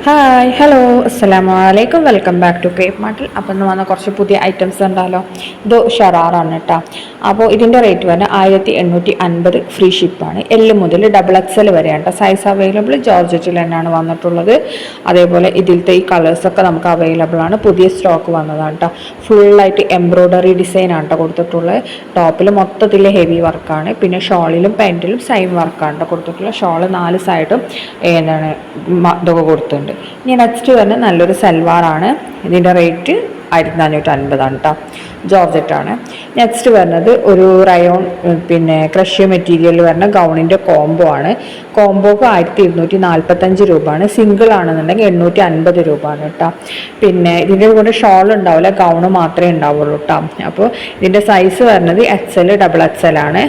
Hi hello അസ്സലാമു അലൈക്കും welcome back to crepe മാർട്ടിൽ. അപ്പം ഇന്ന് വന്ന കുറച്ച് പുതിയ ഐറ്റംസ് ഉണ്ടല്ലോ. ഇത് ഷറാറാണ് കേട്ടോ. അപ്പോൾ ഇതിൻ്റെ റേറ്റ് വരുന്നത് 1850 ഫ്രീ ഷിപ്പാണ്. എൽ മുതൽ XXL വരെയാണ് കേട്ടോ സൈസ് അവൈലബിൾ. ജോർജറ്റിൽ തന്നെയാണ് വന്നിട്ടുള്ളത്. അതേപോലെ ഇതിലത്തെ ഈ കളേഴ്സൊക്കെ നമുക്ക് അവൈലബിൾ ആണ്. പുതിയ സ്റ്റോക്ക് വന്നതാണ് കേട്ടോ. ഫുള്ളായിട്ട് എംബ്രോയ്ഡറി ഡിസൈനാണ് കേട്ടോ കൊടുത്തിട്ടുള്ളത്. ടോപ്പിൽ മൊത്തത്തിൽ ഹെവി വർക്കാണ്. പിന്നെ ഷോളിലും പാൻറ്റിലും സെയിം വർക്കാണ് കേട്ടോ കൊടുത്തിട്ടുള്ളത്. ഷോള് 4 സൈഡും ഇതൊക്കെ കൊടുത്തിട്ടുണ്ട്. ഇനി നെക്സ്റ്റ് വരുന്നത് നല്ലൊരു സൽവാറാണ്. ഇതിൻ്റെ റേറ്റ് 1450 കേട്ടോ. ജോർജറ്റാണ്. നെക്സ്റ്റ് വരുന്നത് ഒരു റയോൺ പിന്നെ ക്രഷ് മെറ്റീരിയൽ വരുന്ന ഗൗണിൻ്റെ കോംബോ ആണ്. കോംബോക്ക് 1245 രൂപയാണ്. സിംഗിൾ ആണെന്നുണ്ടെങ്കിൽ 850 രൂപയാണ് കേട്ടോ. പിന്നെ ഇതിൻ്റെ കൂടെ ഷോൾ ഉണ്ടാവില്ല, ഗൗണ് മാത്രമേ ഉണ്ടാവുള്ളൂ കേട്ടോ. അപ്പോൾ ഇതിൻ്റെ സൈസ് വരുന്നത് XL XXL ആണ്.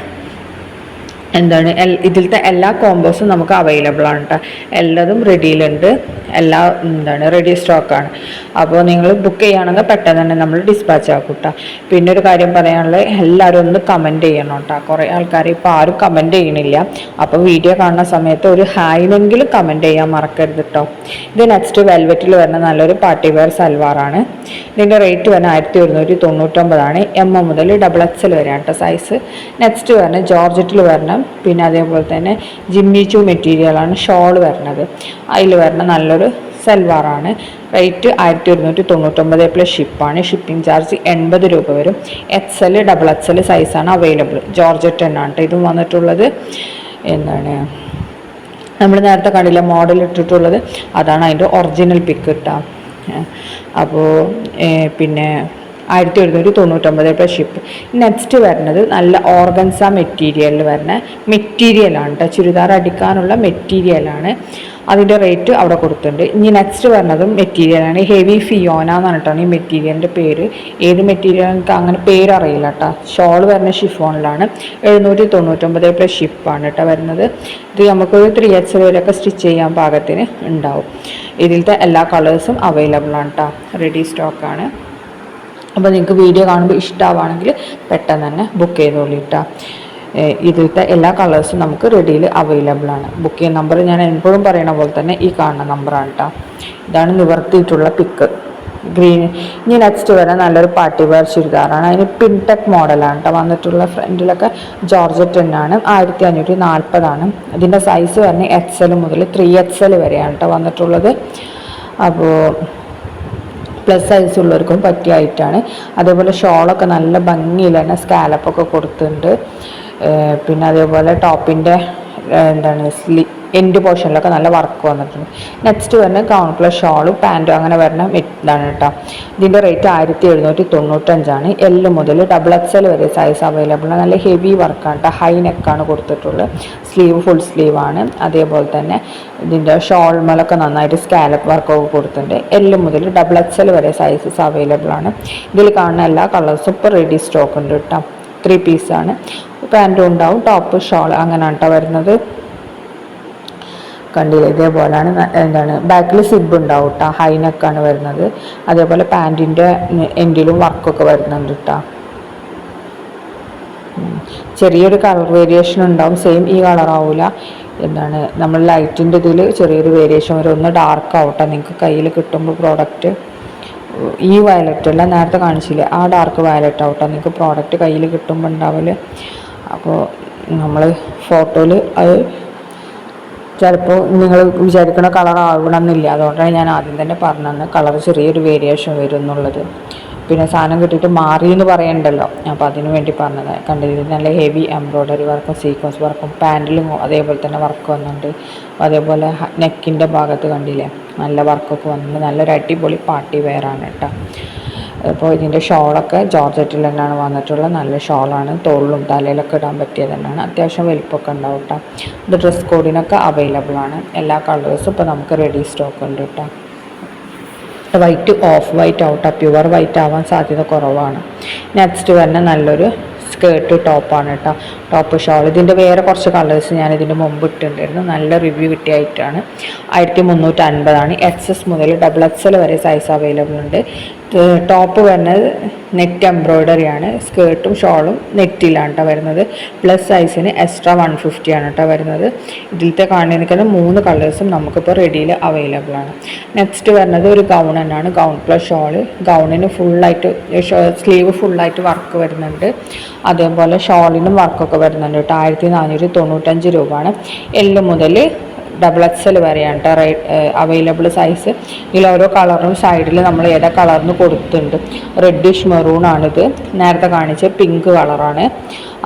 ഇതിലത്തെ എല്ലാ കോമ്പോസും നമുക്ക് അവൈലബിൾ ആണ് കേട്ടോ. എല്ലാതും റെഡിയിലുണ്ട്. റെഡി സ്റ്റോക്കാണ്. അപ്പോൾ നിങ്ങൾ ബുക്ക് ചെയ്യുകയാണെങ്കിൽ പെട്ടെന്ന് തന്നെ നമ്മൾ ഡിസ്പാച്ച് ആക്കും കേട്ടോ. പിന്നെ ഒരു കാര്യം പറയാനുള്ളത്, എല്ലാവരും ഒന്ന് കമൻറ്റ് ചെയ്യണം കേട്ടോ. കുറേ ആൾക്കാർ ഇപ്പോൾ ആരും കമൻറ്റ് ചെയ്യണില്ല. അപ്പോൾ വീഡിയോ കാണുന്ന സമയത്ത് ഒരു ഹായിനെങ്കിലും കമൻറ്റ് ചെയ്യാൻ മറക്കരുത് കേട്ടോ. ഇത് നെക്സ്റ്റ് വെൽവെറ്റിൽ വരുന്ന നല്ലൊരു പാർട്ടി വെയർ സൽവാറാണ്. ഇതിൻ്റെ റേറ്റ് വരുന്നത് 1199 M മുതൽ XXL വരെയാണ് കേട്ടോ സൈസ്. നെക്സ്റ്റ് വരുന്നത് ജോർജറ്റിൽ വരണം. പിന്നെ അതേപോലെ തന്നെ ജിമ്മിച്ചു മെറ്റീരിയലാണ് ഷോൾ വരുന്നത്. അതിൽ വരുന്ന നല്ലൊരു സൽവാറാണ്. റേറ്റ് 1199 പ്ലസ് ഷിപ്പാണ്. ഷിപ്പിംഗ് ചാർജ് 80 രൂപ വരും. XL XXL സൈസാണ് അവൈലബിൾ. ജോർജറ്റ് തന്നെയാണ് കേട്ടോ ഇതും വന്നിട്ടുള്ളത്. നമ്മൾ നേരത്തെ കണ്ടില്ല മോഡൽ ഇട്ടിട്ടുള്ളത്, അതാണ് അതിൻ്റെ ഒറിജിനൽ പിക്ക് കിട്ടാം. അപ്പോൾ പിന്നെ 1199 പ്ലസ് ഷിപ്പ്. നെക്സ്റ്റ് വരുന്നത് നല്ല ഓർഗൻസ മെറ്റീരിയലിൽ വരുന്ന മെറ്റീരിയലാണ് കേട്ടോ. ചുരിദാർ അടിക്കാനുള്ള മെറ്റീരിയലാണ്. അതിൻ്റെ റേറ്റ് അവിടെ കൊടുത്തിട്ടുണ്ട്. ഇനി നെക്സ്റ്റ് വരുന്നതും മെറ്റീരിയലാണ്. ഹെവി ഫിയോന എന്നാണ് കേട്ടോ ഈ മെറ്റീരിയലിൻ്റെ പേര്. ഏത് മെറ്റീരിയൽ എനിക്ക് അങ്ങനെ പേരറിയില്ല കേട്ടോ. ഷോൾ വരുന്ന ഷിഫോണിലാണ്. 799 പ്ലസ് ഷിപ്പാണ് കേട്ടോ വരുന്നത്. ഇത് നമുക്കൊരു 3XL വരെയൊക്കെ സ്റ്റിച്ച് ചെയ്യാൻ പാകത്തിന് ഉണ്ടാവും. ഇതിലത്തെ എല്ലാ കളേഴ്സും അവൈലബിൾ ആണ് കേട്ടോ. റെഡി സ്റ്റോക്കാണ്. അപ്പോൾ നിങ്ങൾക്ക് വീഡിയോ കാണുമ്പോൾ ഇഷ്ടമാവുകയാണെങ്കിൽ പെട്ടെന്ന് തന്നെ ബുക്ക് ചെയ്തോളൂ കേട്ടോ. ഇതിലത്തെ എല്ലാ കളേഴ്സും നമുക്ക് റെഡിയിൽ അവൈലബിൾ ആണ്. ബുക്കിംഗ് നമ്പർ ഞാൻ എപ്പോഴും പറയുന്ന പോലെ തന്നെ ഈ കാണുന്ന നമ്പറാണ് കേട്ടോ. ഇതാണ് നിവർത്തിയിട്ടുള്ള പിക്ക് ഗ്രീൻ. ഇനി നെക്സ്റ്റ് വരാൻ നല്ലൊരു പാർട്ടി വെയർ ചുരിദാറാണ്. അതിന് പിൻടെക് മോഡലാണ് കേട്ടോ വന്നിട്ടുള്ള. ഫ്രണ്ടിലൊക്കെ ജോർജറ്റ് തന്നെയാണ്. 1540 ഇതിൻ്റെ സൈസ് പറഞ്ഞ് XL മുതൽ 3XL വരെയാണ് കേട്ടോ വന്നിട്ടുള്ളത്. അപ്പോൾ പ്ലസ് സൈസ് ഉള്ളവർക്കും പറ്റിയ ഐറ്റാണ്. അതേപോലെ ഷോളൊക്കെ നല്ല ഭംഗിയിൽ തന്നെ സ്കാലപ്പൊക്കെ കൊടുത്തിട്ടുണ്ട്. പിന്നെ അതേപോലെ ടോപ്പിൻ്റെ എൻഡ് പോർഷനിലൊക്കെ നല്ല വർക്ക് വന്നിട്ടുണ്ട്. നെക്സ്റ്റ് വരുന്ന ഗൗൺ പ്ലസ് ഷോളും പാൻറ്റും അങ്ങനെ വരുന്ന ഇതാണ് കേട്ടോ. ഇതിൻ്റെ റേറ്റ് 1795. L മുതൽ XXL വരെ സൈസ് അവൈലബിൾ ആണ്. നല്ല ഹെവി വർക്കാണ് കേട്ടോ. ഹൈ നെക്കാണ് കൊടുത്തിട്ടുള്ളത്. സ്ലീവ് ഫുൾ സ്ലീവാണ്. അതേപോലെ തന്നെ ഇതിൻ്റെ ഷോൾമലൊക്കെ നന്നായിട്ട് സ്കാലപ്പ് വർക്കൊക്കെ കൊടുത്തിട്ടുണ്ട്. L മുതൽ XXL വരെ സൈസസ് അവൈലബിൾ ആണ്. ഇതിൽ കാണുന്ന എല്ലാ കളേഴ്സും ഇപ്പോൾ റെഡി സ്റ്റോക്ക് ഉണ്ട് കേട്ടോ. 3 പീസാണ്. പാൻറ്റും ഉണ്ടാവും, ടോപ്പ് ഷോൾ അങ്ങനെയാണ് കേട്ടോ വരുന്നത്. കണ്ടില്ല, ഇതേപോലെയാണ് ബാക്കിൽ സിബ് ഉണ്ടാവും കേട്ടോ. ഹൈനെക്കാണ് വരുന്നത്. അതേപോലെ പാൻറ്റിൻ്റെ എൻഡിലും വർക്കൊക്കെ വരുന്നുണ്ട് കേട്ടോ. ചെറിയൊരു കളർ വേരിയേഷൻ ഉണ്ടാവും. സെയിം ഈ കളറാവില്ല. നമ്മൾ ലൈറ്റിൻ്റെ ഇതിൽ ചെറിയൊരു വേരിയേഷൻ വരും. ഒന്ന് ഡാർക്ക് ആവട്ടെ നിങ്ങൾക്ക് കയ്യിൽ കിട്ടുമ്പോൾ പ്രോഡക്റ്റ്. ഈ വയലറ്റ് അല്ല, നേരത്തെ കാണിച്ചില്ലേ ആ ഡാർക്ക് വയലറ്റ് ആവട്ടെ നിങ്ങൾക്ക് പ്രോഡക്റ്റ് കയ്യിൽ കിട്ടുമ്പോൾ ഉണ്ടാവില്ല. അപ്പോൾ നമ്മൾ ഫോട്ടോയിൽ അത് ചിലപ്പോൾ നിങ്ങൾ വിചാരിക്കുന്ന കളർ ആവണമെന്നില്ല. അതുകൊണ്ടാണ് ഞാൻ ആദ്യം തന്നെ പറഞ്ഞത് കളർ ചെറിയൊരു വേരിയേഷൻ വരും എന്നുള്ളത്. പിന്നെ സാധനം കിട്ടിയിട്ട് മാറി എന്ന് പറയണ്ടല്ലോ, അപ്പോൾ അതിന് വേണ്ടി പറഞ്ഞത്. കണ്ടില്ല, നല്ല ഹെവി എംബ്രോയ്ഡറി വർക്കും സീക്വൻസ് വർക്കും പാൻറ്റിലും അതേപോലെ തന്നെ വർക്ക് വന്നിട്ടുണ്ട്. അതേപോലെ നെക്കിൻ്റെ ഭാഗത്ത് കണ്ടില്ലേ നല്ല വർക്കൊക്കെ വന്നിട്ടുണ്ട്. നല്ലൊരു അടിപൊളി പാർട്ടി വെയറാണ് കേട്ടോ. അപ്പോൾ ഇതിൻ്റെ ഷോളൊക്കെ ജോർജറ്റിൽ തന്നെയാണ് വന്നിട്ടുള്ളത്. നല്ല ഷോളാണ്. തോളിലും തലയിലൊക്കെ ഇടാൻ പറ്റിയത് തന്നെയാണ്. അത്യാവശ്യം വലിപ്പമൊക്കെ ഉണ്ടാവും കേട്ടോ. ഇത് ഡ്രസ് കോഡിനൊക്കെ അവൈലബിൾ ആണ്. എല്ലാ കളേഴ്സും ഇപ്പോൾ നമുക്ക് റെഡി സ്റ്റോക്ക് ഉണ്ട് കേട്ടോ. White off white out, pure white ആവാൻ സാധ്യത കുറവാണ്. നെക്സ്റ്റ് വരുന്ന നല്ലൊരു സ്കേർട്ട് ടോപ്പാണ് കേട്ടോ. Top shawl. ഇതിൻ്റെ വേറെ കുറച്ച് കളേഴ്സ് ഞാൻ ഇതിൻ്റെ മുമ്പ് ഇട്ടിട്ടുണ്ടായിരുന്നു. നല്ല റിവ്യൂ കിട്ടിയായിട്ടാണ്. 1350. XS മുതൽ XXL വരെ സൈസ് അവൈലബിൾ ഉണ്ട്. ടോപ്പ് വരുന്നത് നെറ്റ് എംബ്രോയ്ഡറി ആണ്, സ്കേർട്ടും ഷോളും നെറ്റിലാണ് കേട്ടോ വരുന്നത്. പ്ലസ് സൈസിന് എക്സ്ട്രാ 150 ആണ് കേട്ടോ വരുന്നത്. ഇതിലത്തെ കാണിക്കുന്ന 3 കളേഴ്സും നമുക്കിപ്പോൾ റെഡിയിൽ അവൈലബിൾ ആണ്. നെക്സ്റ്റ് വരുന്നത് ഒരു ഗൗൺ തന്നെയാണ്, ഗൗൺ പ്ലസ് ഷോള്. ഗൗണിന് ഫുള്ളായിട്ട് സ്ലീവ് ഫുള്ളായിട്ട് വർക്ക് വരുന്നുണ്ട്, അതേപോലെ ഷോളിനും വർക്കൊക്കെ വരുന്നുണ്ട് കേട്ടോ. 1495 രൂപയാണ്. എല്ല് മുതൽ XXL വരെയാണ് കേട്ടോ അവൈലബിൾ സൈസ്. ഇതിൽ ഓരോ കളറിനും സൈഡിൽ നമ്മൾ ഏതാ കളറിന് കൊടുത്തിട്ടുണ്ട്. റെഡിഷ് മെറൂൺ ആണിത്, നേരത്തെ കാണിച്ച പിങ്ക് കളറാണ്.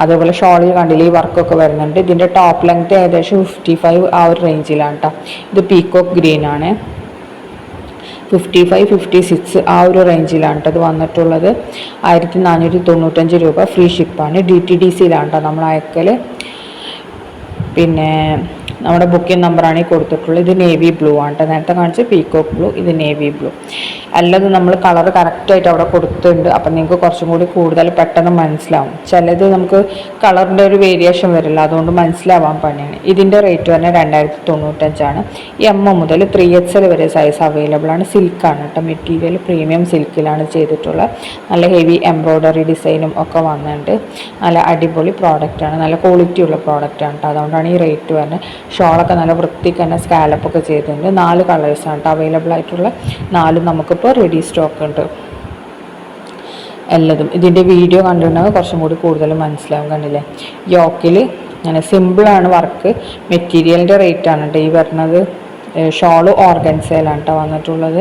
അതേപോലെ ഷോളിൽ കണ്ടില്ല ഈ വർക്കൊക്കെ വരുന്നുണ്ട്. ഇതിൻ്റെ ടോപ്പ് ലെങ്ത് ഏകദേശം 55 ആ ഒരു റേഞ്ചിലാണ് കേട്ടോ. ഇത് പീക്കോക്ക് ഗ്രീൻ ആണ്, 55, 56 ആ ഒരു റേഞ്ചിലാണ് കേട്ടോ ഇത് വന്നിട്ടുള്ളത്. 1495 രൂപ. ഫ്രീ ഷിപ്പാണ്. DTDCയിലാണ് കേട്ടോ നമ്മൾ അയക്കൽ. പിന്നെ നമ്മുടെ ബുക്കിംഗ് നമ്പറാണ് ഈ കൊടുത്തിട്ടുള്ളത്. ഇത് നേവി ബ്ലൂ ആണ് കേട്ടോ, നേരത്തെ കാണിച്ച പീക്കോക്ക് ബ്ലൂ, ഇത് നേവി ബ്ലൂ. അല്ലത് നമ്മൾ കളർ കറക്റ്റായിട്ട് അവിടെ കൊടുത്തിട്ടുണ്ട്. അപ്പം നിങ്ങൾക്ക് കുറച്ചും കൂടി കൂടുതൽ പെട്ടെന്ന് മനസ്സിലാവും. ചിലത് നമുക്ക് കളറിൻ്റെ ഒരു വേരിയേഷൻ വരില്ല, അതുകൊണ്ട് മനസ്സിലാവാൻ പണിയാണ്. ഇതിൻ്റെ റേറ്റ് പറഞ്ഞാൽ 2095 M മുതൽ 3XL വരെ സൈസ് അവൈലബിൾ ആണ്. സിൽക്കാണ് കേട്ടോ മെറ്റീരിയൽ, പ്രീമിയം സിൽക്കിലാണ് ചെയ്തിട്ടുള്ളത്. നല്ല ഹെവി എംബ്രോയ്ഡറി ഡിസൈനും ഒക്കെ വന്നിട്ടുണ്ട്. നല്ല അടിപൊളി പ്രോഡക്റ്റാണ്, നല്ല ക്വാളിറ്റി ഉള്ള പ്രോഡക്റ്റാണ് കേട്ടോ, അതുകൊണ്ടാണ് ഈ റേറ്റ് വരുന്നത്. ഷോളൊക്കെ നല്ല വൃത്തിക്ക് തന്നെ സ്കാലപ്പൊക്കെ ചെയ്തിട്ടുണ്ട്. 4 കളേഴ്സാണ് കേട്ടോ അവൈലബിൾ ആയിട്ടുള്ള. 4 നമുക്കിപ്പോൾ റെഡി സ്റ്റോക്ക് ഉണ്ട് എല്ലതും. ഇതിൻ്റെ വീഡിയോ കണ്ടിട്ടുണ്ടെങ്കിൽ കുറച്ചും കൂടി കൂടുതൽ മനസ്സിലാവും. കണ്ടില്ലേ യോക്കിൽ അങ്ങനെ സിമ്പിളാണ് വർക്ക്. മെറ്റീരിയലിൻ്റെ റേറ്റാണ് കേട്ടോ ഈ വരുന്നത്. ഷോള് ഓർഗൻസയിലാണ് കേട്ടോ വന്നിട്ടുള്ളത്,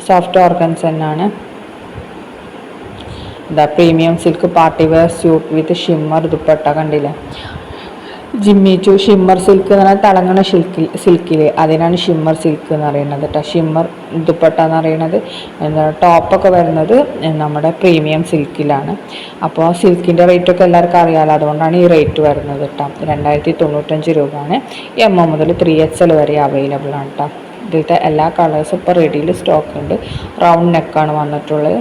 സോഫ്റ്റ് ഓർഗൻസ് തന്നെയാണ്. ഇതാ premium silk party wear suit with shimmer dupatta കണ്ടില്ലേ. ജിമ്മി ചു ഷിമ്മർ സിൽക്ക് എന്ന് പറഞ്ഞാൽ തിളങ്ങണ സിൽക്കിൽ അതിനാണ് ഷിമ്മർ സിൽക്ക് എന്ന് പറയുന്നത് കേട്ടോ. ഷിമ്മർ ദുപ്പട്ട എന്ന് പറയുന്നത് എന്താ ടോപ്പൊക്കെ വരുന്നത് നമ്മുടെ പ്രീമിയം സിൽക്കിലാണ്. അപ്പോൾ സിൽക്കിൻ്റെ റേറ്റൊക്കെ എല്ലാവർക്കും അറിയാമല്ലോ, അതുകൊണ്ടാണ് ഈ റേറ്റ് വരുന്നത് കേട്ടോ. 2095 രൂപയാണ്. M മുതൽ 3XL വരെ അവൈലബിൾ ആണ് കേട്ടോ. ഇതിലത്തെ എല്ലാ കളേഴ്സും ഇപ്പോൾ റെഡിയിൽ സ്റ്റോക്ക് ഉണ്ട്. റൗണ്ട് നെക്കാണ് വന്നിട്ടുള്ളത്.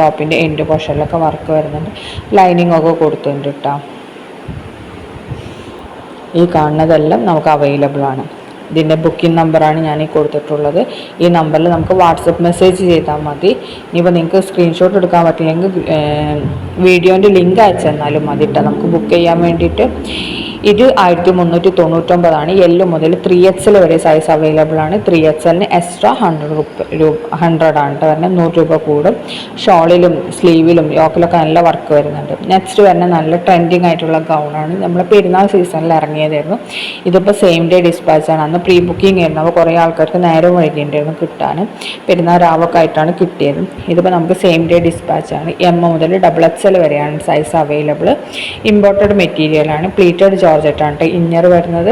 ടോപ്പിൻ്റെ എൻഡ് പോർഷനിലൊക്കെ വർക്ക് വരുന്നുണ്ട്. ലൈനിങ് ഒക്കെ കൊടുത്തിട്ടുണ്ട് കേട്ടോ. ഈ കാണുന്നതെല്ലാം നമുക്ക് അവൈലബിൾ ആണ്. ഇതിൻ്റെ ബുക്കിംഗ് നമ്പറാണ് ഞാൻ ഈ കൊടുത്തിട്ടുള്ളത്. ഈ നമ്പറിൽ നമുക്ക് വാട്സപ്പ് മെസ്സേജ് ചെയ്താൽ മതി. ഇനിയിപ്പോൾ നിങ്ങൾക്ക് സ്ക്രീൻഷോട്ട് എടുക്കാൻ പറ്റില്ലെങ്കിൽ വീഡിയോൻ്റെ ലിങ്ക് അയച്ചു തന്നാലും മതി കേട്ടോ, നമുക്ക് ബുക്ക് ചെയ്യാൻ വേണ്ടിയിട്ട്. ഇത് 1399 എല്ല് മുതൽ 3XL വരെ സൈസ് അവൈലബിൾ ആണ്. 3XLന് എക്സ്ട്രാ 100 ആണ് കേട്ടോ വരുന്നത്, 100 രൂപ കൂടും. ഷോളിലും സ്ലീവിലും യോക്കിലൊക്കെ നല്ല വർക്ക് വരുന്നുണ്ട്. നെക്സ്റ്റ് വരുന്ന നല്ല ട്രെൻഡിങ് ആയിട്ടുള്ള ഗൗണാണ്, നമ്മൾ പെരുന്നാൾ സീസണിൽ ഇറങ്ങിയതായിരുന്നു. ഇതിപ്പോൾ സെയിം ഡേ ഡിസ്പാച്ചാണ്. അന്ന് പ്രീ ബുക്കിംഗ് ആയിരുന്നു, അപ്പോൾ കുറേ ആൾക്കാർക്ക് നേരം വൈകിയിട്ടുണ്ടായിരുന്നു കിട്ടാൻ. പെരുന്നാൾ രാവൊക്കെ ആയിട്ടാണ് കിട്ടിയത്. ഇതിപ്പോൾ നമുക്ക് സെയിം ഡേ ഡിസ്പാച്ചാണ്. M മുതൽ XXL വരെയാണ് സൈസ് അവൈലബിൾ. ഇമ്പോർട്ടഡ് മെറ്റീരിയലാണ്, പ്ലീറ്റഡ് ജോർജറ്റാണ് ഇന്നർ വരുന്നത്.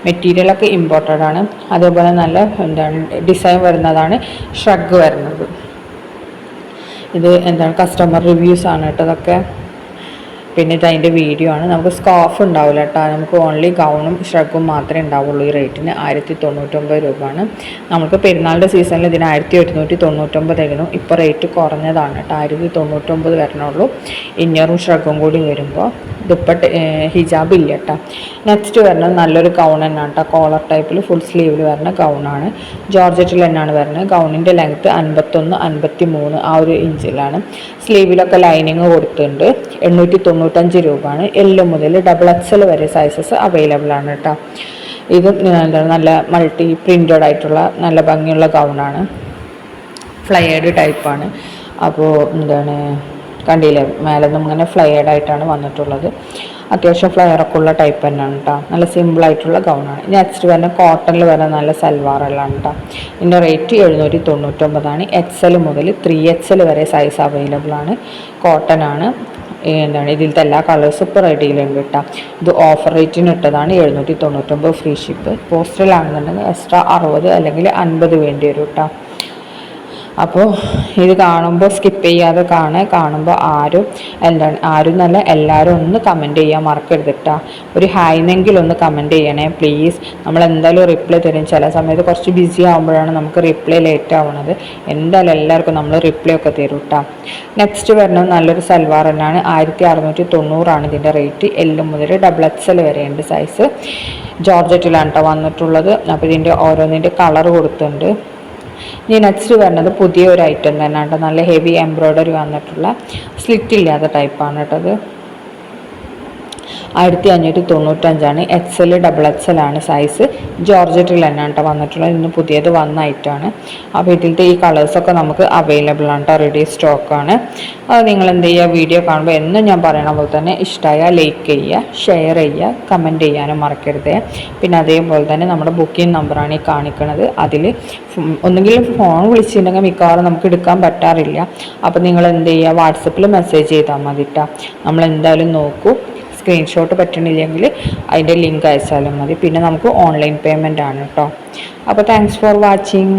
മെറ്റീരിയലൊക്കെ ഇമ്പോർട്ടഡ് ആണ്. അതേപോലെ നല്ല എന്താണ് ഡിസൈൻ വരുന്നതാണ് ഷ്രഗ് വരുന്നത്. ഇത് എന്താണ് കസ്റ്റമർ റിവ്യൂസ് ആണ് കേട്ടോ ഇതൊക്കെ. പിന്നെ ഇത് അതിൻ്റെ വീഡിയോ ആണ്. നമുക്ക് സ്കാർഫ് ഉണ്ടാവില്ല കേട്ടോ, നമുക്ക് ഓൺലി ഗൗണും ഷ്രഗും മാത്രമേ ഉണ്ടാവുള്ളൂ. ഈ റേറ്റിന് 1099 രൂപയാണ്. നമുക്ക് പെരുന്നാളിൻ്റെ സീസണിൽ ഇതിന് 1199 ആയിരുന്നു. ഇപ്പോൾ റേറ്റ് കുറഞ്ഞതാണ് കേട്ടോ, 1099 വരണുള്ളൂ. ഇന്നറും ഷ്രഗും കൂടി വരുമ്പോൾ. ദുപ്പട്ട ഹിജാബ് ഇല്ല കേട്ടോ. നെക്സ്റ്റ് വരുന്നത് നല്ലൊരു ഗൗൺ തന്നെയാണ് കേട്ടോ, കോളർ ടൈപ്പിൽ ഫുൾ സ്ലീവിൽ വരുന്ന ഗൗണാണ്. ജോർജറ്റിൽ തന്നെയാണ് വരുന്നത്. ഗൗണിൻ്റെ ലെങ്ത്ത് 51, 53 ആ ഒരു ഇഞ്ചിലാണ്. സ്ലീവിലൊക്കെ ലൈനിങ് കൊടുത്തിട്ടുണ്ട്. 895 രൂപയാണ്. L മുതൽ XXL വരെ സൈസസ് അവൈലബിൾ ആണ് കേട്ടോ. ഇത് എന്താണ് നല്ല മൾട്ടി പ്രിൻറ്റഡ് ആയിട്ടുള്ള നല്ല ഭംഗിയുള്ള ഗൗണാണ്, ഫ്ലയേഡ് ടൈപ്പാണ്. അപ്പോൾ എന്താണ് കണ്ടില്ലേ മേലെ നിന്നും ഇങ്ങനെ ഫ്ലയേഡ് ആയിട്ടാണ് വന്നിട്ടുള്ളത്. അത്യാവശ്യം ഫ്ലയറൊക്കെ ഉള്ള ടൈപ്പ് തന്നെയാണ് കേട്ടോ. നല്ല സിമ്പിളായിട്ടുള്ള ഗൗണാണ്. നെക്സ്റ്റ് വരുന്ന കോട്ടണിൽ വരുന്ന നല്ല സൽവാറെല്ലാം കേട്ടോ. ഇതിൻ്റെ റേറ്റ് 799 XL മുതൽ 3XL വരെ സൈസ് അവൈലബിൾ ആണ്. കോട്ടൺ ആണ്. എന്താണ് ഇതിലത്തെ എല്ലാ കളേഴ്സും ഇപ്പോൾ റെഡിയിലുണ്ട് കേട്ടോ. ഇത് ഓഫർ റേറ്റിന് ഇട്ടതാണ്. 799 ഫ്രീ ഷിപ്പ്. പോസ്റ്റലാണെന്നുണ്ടെങ്കിൽ എക്സ്ട്രാ 60 അല്ലെങ്കിൽ 50 വേണ്ടി വരും കേട്ടോ. അപ്പോൾ ഇത് കാണുമ്പോൾ സ്കിപ്പ് ചെയ്യാതെ കാണുമ്പോൾ ആരും നല്ല എല്ലാവരും ഒന്ന് കമൻറ്റ് ചെയ്യാൻ മറക്കരുത് കേട്ടോ. ഒരു ഹായ്ന്നെങ്കിലും ഒന്ന് കമൻറ്റ് ചെയ്യണേ പ്ലീസ്. നമ്മൾ എന്തായാലും റിപ്ലൈ തരും. ചില സമയത്ത് കുറച്ച് ബിസി ആകുമ്പോഴാണ് നമുക്ക് റിപ്ലൈ ലേറ്റ് ആവുന്നത്. എന്തായാലും എല്ലാവർക്കും നമ്മൾ റിപ്ലൈ ഒക്കെ തരും കേട്ടോ. നെക്സ്റ്റ് വരുന്നത് നല്ലൊരു സൽവാർ തന്നെയാണ്. 1690 ഇതിൻ്റെ റേറ്റ്. L മുതൽ XXL വരെയുണ്ട് സൈസ്. ജോർജറ്റിലാണ് കേട്ടോ വന്നിട്ടുള്ളത്. അപ്പോൾ ഇതിൻ്റെ ഓരോന്നിൻ്റെ കളർ കൊടുത്തിട്ടുണ്ട്. ഇനി നെക്സ്റ്റ് വരുന്നത് പുതിയൊരു ഐറ്റം തന്നെ കേട്ടോ, നല്ല ഹെവി എംബ്രോയ്ഡറി വന്നിട്ടുള്ള സ്ലിറ്റ് ഇല്ലാത്ത ടൈപ്പാണ് കേട്ടോ അത്. 1595 XL ഡബിൾ XL ആണ് സൈസ്. ജോർജറ്റിൽ തന്നെയാണ് കേട്ടോ വന്നിട്ടുള്ളത്. ഇന്ന് പുതിയത് വന്ന ഐറ്റമാണ്. അപ്പോൾ ഇതിലത്തെ ഈ കളേഴ്സൊക്കെ നമുക്ക് അവൈലബിൾ ആണ് കേട്ടോ, റെഡി സ്റ്റോക്കാണ്. അത് നിങ്ങൾ എന്ത് ചെയ്യുക, വീഡിയോ കാണുമ്പോൾ എന്നും ഞാൻ പറയണ പോലെ തന്നെ ഇഷ്ടമായാൽ ലൈക്ക് ചെയ്യുക, ഷെയർ ചെയ്യുക, കമൻറ്റ് ചെയ്യാനും മറക്കരുത്. പിന്നെ അതേപോലെ തന്നെ നമ്മുടെ ബുക്കിംഗ് നമ്പറാണ് ഈ കാണിക്കുന്നത്. അതിൽ ഒന്നുകിൽ ഫോൺ വിളിച്ചിട്ടുണ്ടെങ്കിൽ മിക്കവാറും നമുക്ക് എടുക്കാൻ പറ്റാറില്ല. അപ്പോൾ നിങ്ങൾ എന്ത് ചെയ്യുക, വാട്സപ്പിൽ മെസ്സേജ് ചെയ്താൽ മതി കേട്ടോ. നമ്മൾ എന്തായാലും നോക്കൂ. സ്ക്രീൻഷോട്ട് പറ്റണില്ലെങ്കിൽ അതിൻ്റെ ലിങ്ക് അയച്ചാലും മതി. പിന്നെ നമുക്ക് ഓൺലൈൻ പേയ്മെൻ്റ് ആണ് കേട്ടോ. അപ്പോൾ താങ്ക്സ് ഫോർ വാച്ചിങ്.